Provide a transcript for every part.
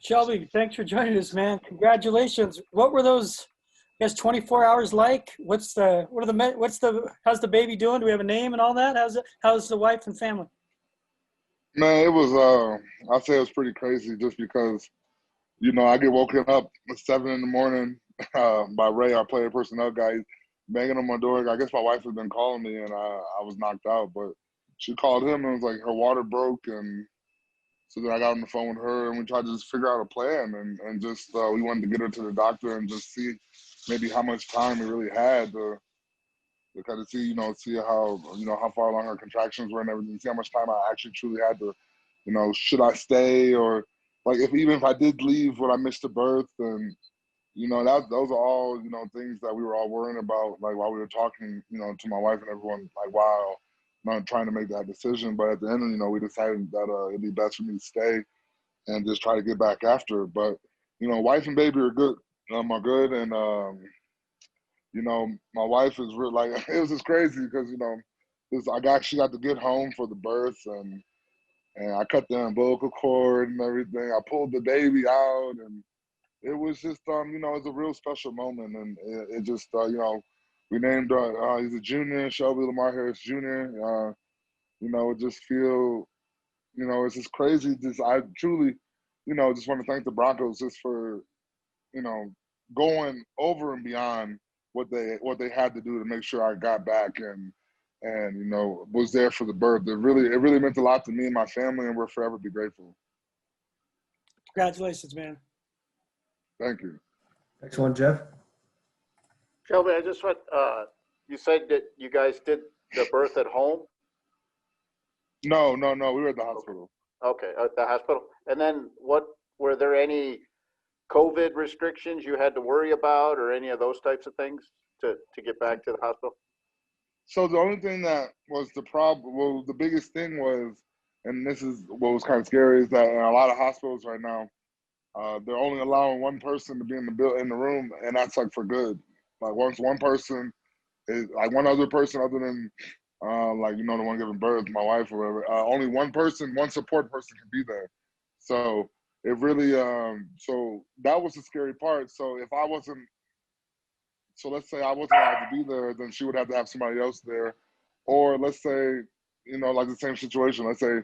Shelby, thanks for joining us, man. Congratulations. What were those, I guess, 24 hours like? How's the baby doing? Do we have a name and all that? How's the wife and family? Man, it was I'll say it was pretty crazy just because, I get woken up at 7 in the morning by Ray, our player personnel guy, banging on my door. I guess my wife had been calling me and I was knocked out, but she called him and was like her water broke, and so then I got on the phone with her and we tried to just figure out a plan, and just we wanted to get her to the doctor and just see maybe how much time we really had to kind of see, see how, how far along her contractions were and everything, see how much time I actually truly had to, should I stay, or like even if I did leave, would I miss the birth? And, those are all, things that we were all worrying about, like while we were talking, to my wife and everyone, like while trying to make that decision. But at the end, we decided that it'd be best for me to stay and just try to get back after. But, wife and baby are good, are good. And, my wife is real, like, it was just crazy because, she got to get home for the birth, and I cut the umbilical cord and everything. I pulled the baby out, and it was just, it's a real special moment. And it just, we named, he's a junior, Shelby Lamar Harris Jr. Just feel, it's just crazy. Just, I truly, just want to thank the Broncos just for, going over and beyond what they had to do to make sure I got back and was there for the birth. It really meant a lot to me and my family, and we'll forever be grateful. Congratulations, man. Thank you. Next one, Jeff. Shelby, I just want, you said that you guys did the birth at home? No. We were at the hospital. Okay, at the hospital. And then were there any COVID restrictions you had to worry about, or any of those types of things to get back to the hospital? So the only thing that was the problem, well, the biggest thing was, and this is what was kind of scary, is that in a lot of hospitals right now, they're only allowing one person to be in the room, and that's like for good. Like once one person is like one other person other than like the one giving birth, my wife or whatever, only one support person can be there. So it really so that was the scary part. So if I wasn't, so let's say I wasn't allowed to be there, then she would have to have somebody else there. Or let's say, like the same situation, let's say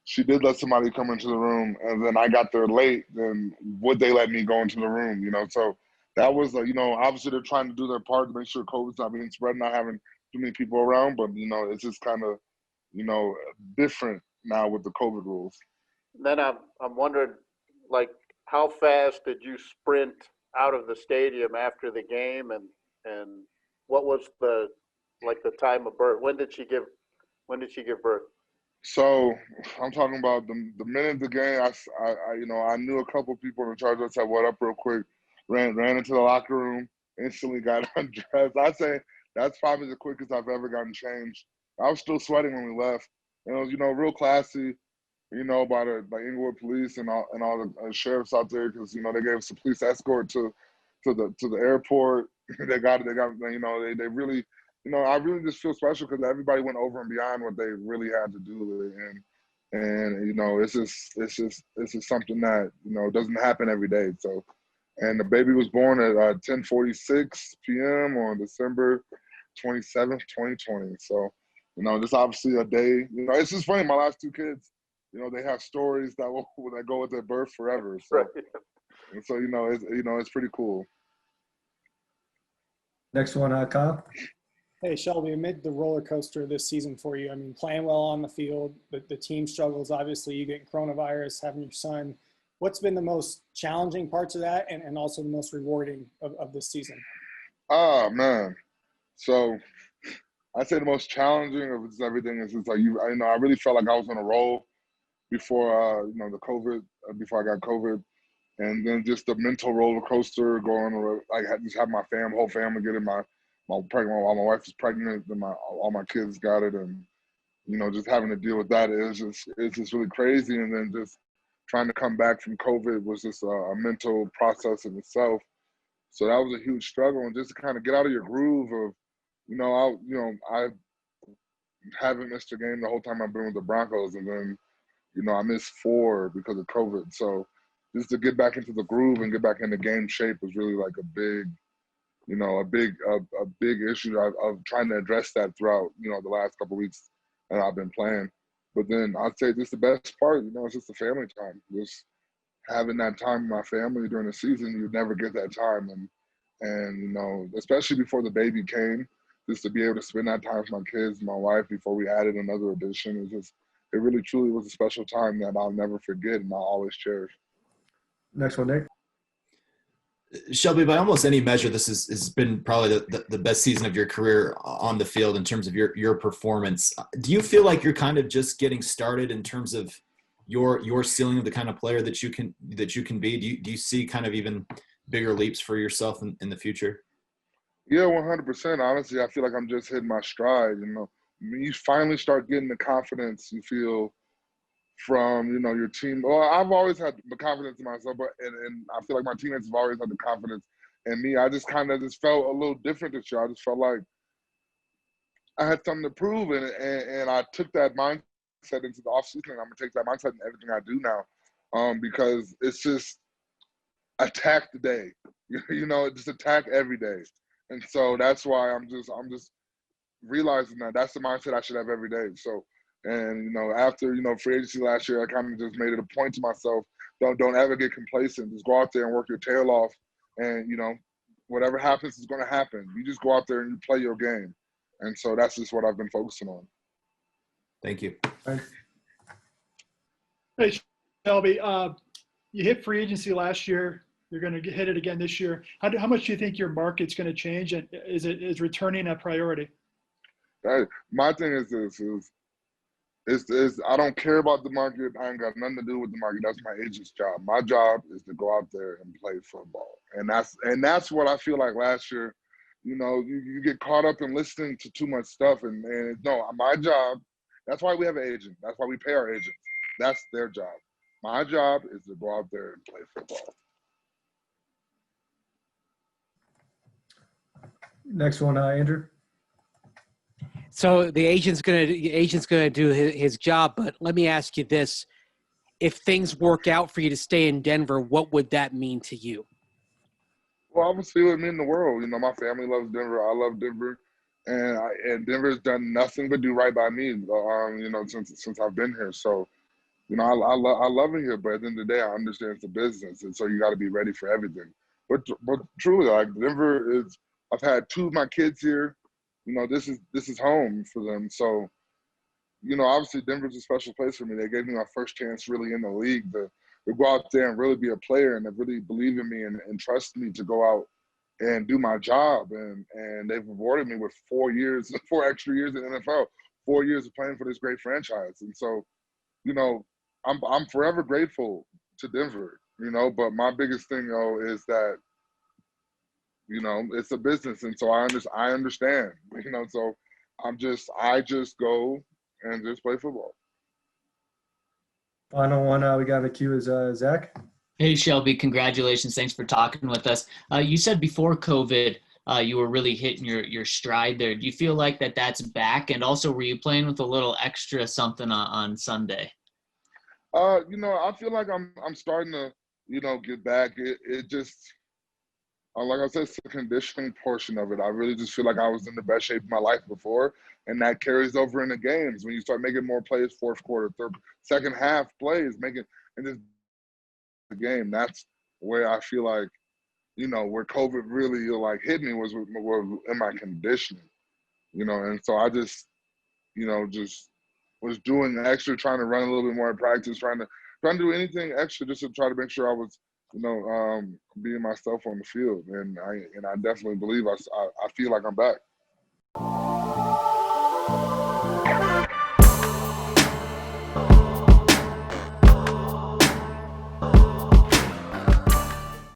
she did let somebody come into the room and then I got there late, then would they let me go into the room, So that was, obviously they're trying to do their part to make sure COVID's not being spread, not having too many people around, but, it's just kind of, different now with the COVID rules. Then I'm wondering, like, how fast did you sprint out of the stadium after the game, and what was the time of birth? When did she give birth? So I'm talking about the minute the game, I knew a couple people in the charge. I said, "What up?" real quick. Ran into the locker room, instantly got undressed. I'd say that's probably the quickest I've ever gotten changed. I was still sweating when we left. And it was, real classy, by the Inglewood police and all the sheriffs out there, because they gave us a police escort to the airport. they got they really, I really just feel special because everybody went over and beyond what they really had to do, and it's just something that doesn't happen every day. So, and the baby was born at 10:46 p.m. on December 27th, 2020. So, this obviously a day. It's just funny. My last two kids, they have stories that go with their birth forever. So, Right. and so it's pretty cool. Next one, Kyle. Hey, Shelby, amid the roller coaster this season for you, I mean, playing well on the field, but the team struggles, obviously, you get coronavirus, having your son. What's been the most challenging parts of that and also the most rewarding of this season? Oh, man. So I'd say the most challenging of everything is just like I really felt like I was on a roll before, the COVID, before I got COVID. And then just the mental roller coaster going, like just have my whole family getting my pregnant, while my wife is pregnant, and all my kids got it, and just having to deal with that it's just really crazy. And then just trying to come back from COVID was just a mental process in itself. So that was a huge struggle, and just to kind of get out of your groove of, I haven't missed a game the whole time I've been with the Broncos, and then I missed 4 because of COVID. So just to get back into the groove and get back into game shape was really like a big, a big issue of trying to address that throughout, the last couple of weeks that I've been playing. But then I'd say just the best part, it's just the family time. Just having that time with my family during the season, you never get that time. And especially before the baby came, just to be able to spend that time with my kids, my wife, before we added another addition, it really truly was a special time that I'll never forget and I'll always cherish. Next one, Nick. Shelby, by almost any measure, this has been probably the best season of your career on the field in terms of your performance. Do you feel like you're kind of just getting started in terms of your ceiling of the kind of player that you can be? Do you see kind of even bigger leaps for yourself in the future? Yeah, 100%. Honestly, I feel like I'm just hitting my stride. When you finally start getting the confidence you feel from, your team. Well, I've always had the confidence in myself, but and I feel like my teammates have always had the confidence in me. I just kind of felt a little different this year. I just felt like I had something to prove, and I took that mindset into the offseason, and I'm going to take that mindset in everything I do now, because it's just attack the day. Just attack every day. And so that's why I'm just realizing that that's the mindset I should have every day. So, and after free agency last year, I kind of just made it a point to myself: don't ever get complacent. Just go out there and work your tail off, and whatever happens is going to happen. You just go out there and you play your game, and so that's just what I've been focusing on. Thank you. Thanks. Hey, Shelby, you hit free agency last year. You're going to hit it again this year. How much do you think your market's going to change, and is returning a priority? My thing is this: I don't care about the market. I ain't got nothing to do with the market. That's my agent's job. My job is to go out there and play football, and that's what I feel like last year. You get caught up in listening to too much stuff, and no, my job. That's why we have an agent. That's why we pay our agents. That's their job. My job is to go out there and play football. Next one, Andrew. So the agent's gonna do his job, but let me ask you this: if things work out for you to stay in Denver, what would that mean to you? Well, obviously, it would mean the world. My family loves Denver. I love Denver, and Denver's done nothing but do right by me. Since I've been here. So, I love it here. But at the end of the day, I understand it's a business, and so you got to be ready for everything. But truly, like Denver is. I've had two of my kids here. This is home for them. So, obviously Denver's a special place for me. They gave me my first chance really in the league to go out there and really be a player, and they really believe in me and trust me to go out and do my job. And they've rewarded me with 4 extra years in the NFL, 4 years of playing for this great franchise. And so, I'm forever grateful to Denver, but my biggest thing though is that it's a business, and so I understand. So I just go and just play football. Final one we got in the queue is Zach. Hey, Shelby, congratulations. Thanks for talking with us. You said before COVID, you were really hitting your stride there. Do you feel like that's back? And also, were you playing with a little extra something on Sunday? I feel like I'm starting to, get back. It just, like I said, it's the conditioning portion of it. I really just feel like I was in the best shape of my life before, and that carries over in the games. When you start making more plays, fourth quarter, second half plays, and this the game, that's where I feel like, where COVID really hit me was in my conditioning, and so I just, just was doing extra, trying to run a little bit more in practice, trying to do anything extra just to try to make sure I was, being myself on the field. And I definitely believe I feel like I'm back.